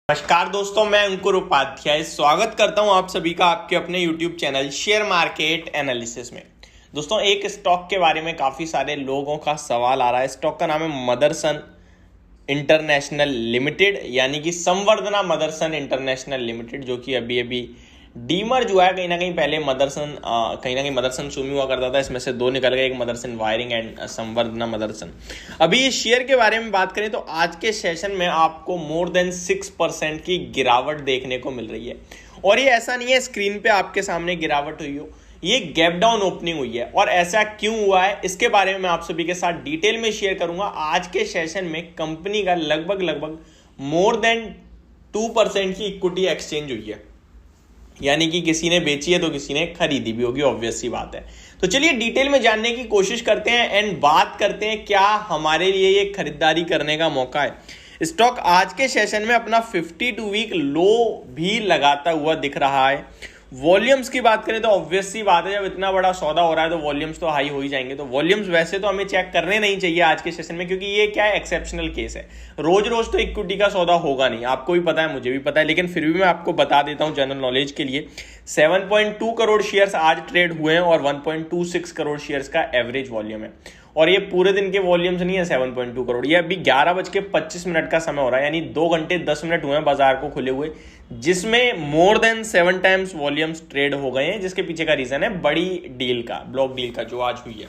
नमस्कार दोस्तों, मैं अंकुर उपाध्याय स्वागत करता हूं आप सभी का आपके अपने YouTube channel share market analysis में। दोस्तों, एक स्टॉक के बारे में काफ़ी सारे लोगों का सवाल आ रहा है। स्टॉक का नाम है मदरसन इंटरनेशनल लिमिटेड, यानी कि संवर्धना मदरसन इंटरनेशनल लिमिटेड, जो कि अभी अभी डीमर्ज हुआ है। कहीं ना कहीं पहले मदरसन सुमी हुआ करता था, इसमें से दो निकल गए, एक मदरसन वायरिंग एंड संवर्धना मदरसन। अभी इस शेयर के बारे में बात करें तो आज के सेशन में आपको मोर देन 6% की गिरावट देखने को मिल रही है। और ये ऐसा नहीं है स्क्रीन पे आपके सामने गिरावट हुई हो, ये गैप डाउन ओपनिंग हुई है। और ऐसा क्यों हुआ है इसके बारे में मैं आप सभी के साथ डिटेल में शेयर करूंगा। आज के सेशन में कंपनी का लगभग मोर देन 2% की इक्विटी एक्सचेंज हुई है, यानी कि किसी ने बेची है तो किसी ने खरीदी भी होगी, ऑब्वियस सी बात है। तो चलिए डिटेल में जानने की कोशिश करते हैं एंड बात करते हैं क्या हमारे लिए ये खरीदारी करने का मौका है। स्टॉक आज के सेशन में अपना 52 वीक लो भी लगाता हुआ दिख रहा है। वॉल्यूम्स की बात करें तो ऑब्वियस सी बात है, जब इतना बड़ा सौदा हो रहा है तो वॉल्यूम्स तो हाई हो ही जाएंगे। तो वॉल्यूम्स वैसे तो हमें चेक करने नहीं चाहिए आज के सेशन में, क्योंकि ये क्या है, एक्सेप्शनल केस है। रोज रोज तो इक्विटी का सौदा होगा नहीं, आपको भी पता है, मुझे भी पता है, लेकिन फिर भी मैं आपको बता देता हूं जनरल नॉलेज के लिए। 7.2 करोड़ शेयर्स आज ट्रेड हुए हैं और 1.26 करोड़ शेयर्स का एवरेज वॉल्यूम है। और ये पूरे दिन के वॉल्यूम्स नहीं है 7.2 करोड़, ये अभी 11:25 का समय हो रहा है, यानी 2 घंटे 10 मिनट हुए हैं बाजार को खुले हुए, जिसमें more than 7 times volumes trade हो गए हैं। जिसके पीछे का रीजन है बड़ी डील का, ब्लॉक डील का, जो आज हुई है।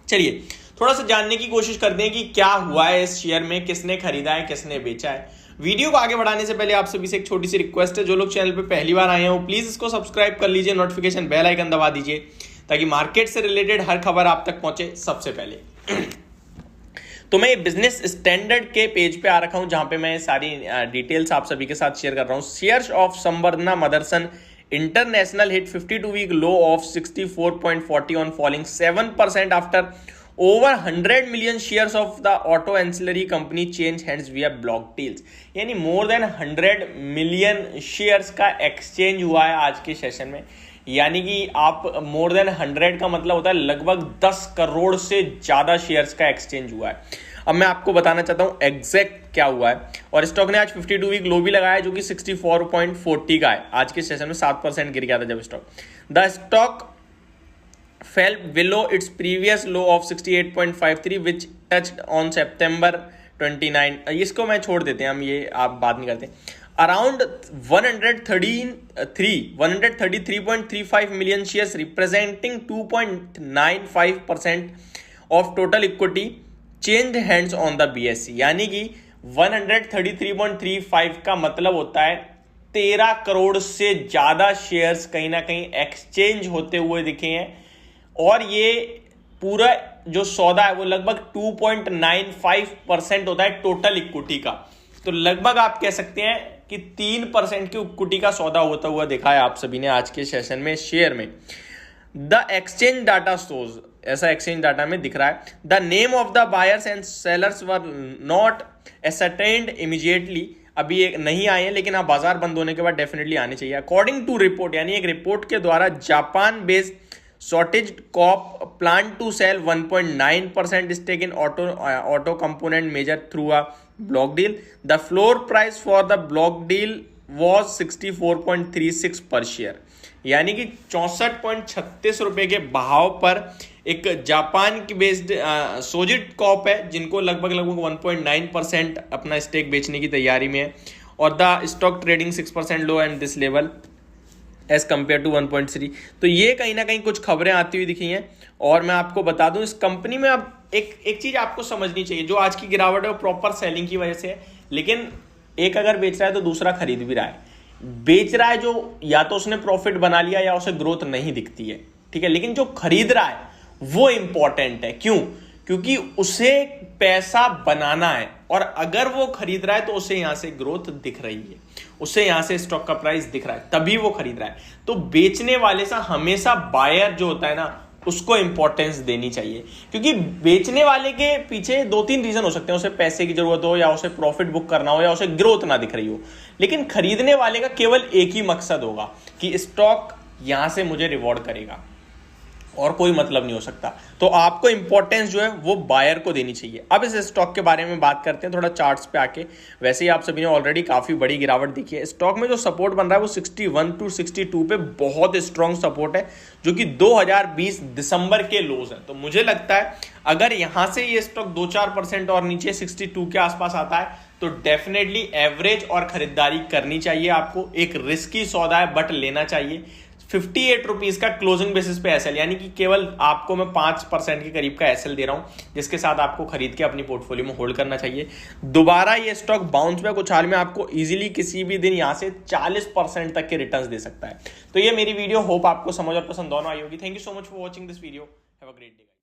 चलिए थोड़ा सा जानने की कोशिश करते हैं कि क्या हुआ है इस शेयर में, किसने खरीदा है, किसने बेचा है। वीडियो को आगे बढ़ाने से पहले आप सभी से एक छोटी सी रिक्वेस्ट है, जो लोग चैनल पे पहली बार आए हो प्लीज इसको सब्सक्राइब कर लीजिए, नोटिफिकेशन बेल आइकन दबा दीजिए, ताकि मार्केट से रिलेटेड हर खबर आप तक पहुंचे सबसे पहले। तो मैं बिजनेस स्टैंडर्ड के पेज पे आ रखा हूं, जहां पे मैं सारी डिटेल्स आप सभी के साथ शेयर कर रहा हूं। Shares of Samvardhana Motherson International hit 52 week low of 64.40 on falling 7% after over 100 million shares of the auto ancillary company change hands via block deals. यानी मोर देन 100 मिलियन शेयर्स का एक्सचेंज हुआ है आज के सेशन में। यानी कि आप मोर देन 100 का मतलब होता है लगभग 10 करोड़ से ज्यादा शेयर्स का एक्सचेंज हुआ है। अब मैं आपको बताना चाहता हूं एग्जैक्ट क्या हुआ है। और स्टॉक ने आज 52 वीक लो भी लगाया, जो कि 64.40 का है। आज के सेशन में 7% गिर गया था जब stock. The stock fell below its previous low of 68.53 which touched on September 29। इसको मैं छोड़ देते हैं, हम ये आप बात नहीं करते। Around 133.35 million shares representing 2.95% of total equity changed hands on the BSE। यानी कि 133.35 का मतलब होता है 13 करोड़ से ज्यादा शेयर्स कहीं ना कहीं एक्सचेंज होते हुए दिखे हैं। और ये पूरा जो सौदा है वो लगभग 2.95% होता है टोटल इक्विटी का। तो लगभग आप कह सकते हैं कि 3% की इक्विटी का सौदा होता हुआ देखा है आप सभी ने आज के सेशन में शेयर में। द एक्सचेंज डाटा शोज, ऐसा एक्सचेंज डाटा में दिख रहा है, the name of the buyers and sellers were not ascertained immediately. अभी एक नहीं आए हैं, लेकिन आप बाजार बंद होने के बाद डेफिनेटली आने चाहिए। अकॉर्डिंग टू रिपोर्ट, यानी एक रिपोर्ट के द्वारा Japan based Shortage Corp plan to sell 1.9% stake in auto component major through a block deal. The floor price for the block deal was 64.36 per share। यानी कि 64.36 रुपए के भाव पर एक जापान की बेस्ड सोजिट कॉप है, जिनको लगभग 1.9% अपना स्टेक बेचने की तैयारी में है। और the stock trading 6% low and this level as compare to 1.3। तो ये कहीं ना कहीं कुछ खबरें आती हुई दिखी हैं। और मैं आपको बता दूं, इस कंपनी में अब एक चीज आपको समझनी चाहिए, जो आज की गिरावट है वो प्रॉपर सेलिंग की वजह से है। लेकिन एक अगर बेच रहा है तो दूसरा खरीद भी रहा है। बेच रहा है जो, या तो उसने प्रॉफिट बना लिया या उसे ग्रोथ नहीं दिखती है, ठीक है। लेकिन जो खरीद रहा है वो इंपॉर्टेंट है। क्यों? क्योंकि उसे पैसा बनाना है, और अगर वो खरीद रहा है तो उसे यहां से ग्रोथ दिख रही है, उसे यहां से स्टॉक का प्राइस दिख रहा है, तभी वो खरीद रहा है। तो बेचने वाले से हमेशा बायर जो होता है ना, उसको इंपॉर्टेंस देनी चाहिए, क्योंकि बेचने वाले के पीछे 2-3 रीजन हो सकते हैं। उसे पैसे की जरूरत हो, या उसे प्रॉफिट बुक करना हो, या उसे ग्रोथ ना दिख रही हो। लेकिन खरीदने वाले का केवल एक ही मकसद होगा कि स्टॉक यहां से मुझे रिवॉर्ड करेगा। और कोई मतलब नहीं हो सकता। तो आपको इंपॉर्टेंस जो है वो बायर को देनी चाहिए। अब इस स्टॉक के बारे में बात करते हैं थोड़ा चार्ट्स पे आके। वैसे ही आप सभी ने ऑलरेडी काफी बड़ी गिरावट देखी है। स्टॉक में जो सपोर्ट बन रहा है वो 61 टू 62 पे बहुत स्ट्रॉन्ग सपोर्ट है, जो कि 2020 दिसंबर के लोज हैं। तो मुझे लगता है अगर यहां से ये स्टॉक 2-4% और नीचे 62 के आसपास आता है तो डेफिनेटली एवरेज और खरीदारी करनी चाहिए। आपको एक रिस्की सौदा है बट लेना चाहिए। 58 रुपीज का क्लोजिंग बेसिस पे एसएल, यानी कि केवल आपको मैं 5% के करीब का एसएल दे रहा हूं, जिसके साथ आपको खरीद के अपनी पोर्टफोलियो में होल्ड करना चाहिए। दोबारा ये स्टॉक बाउंस बैक उछाल में आपको इजीली किसी भी दिन यहां से 40% तक के रिटर्न्स दे सकता है। तो ये मेरी वीडियो, होप आपको समझ और पसंद दोनों आई होगी। Thank you so much for watching this video. Have a great day.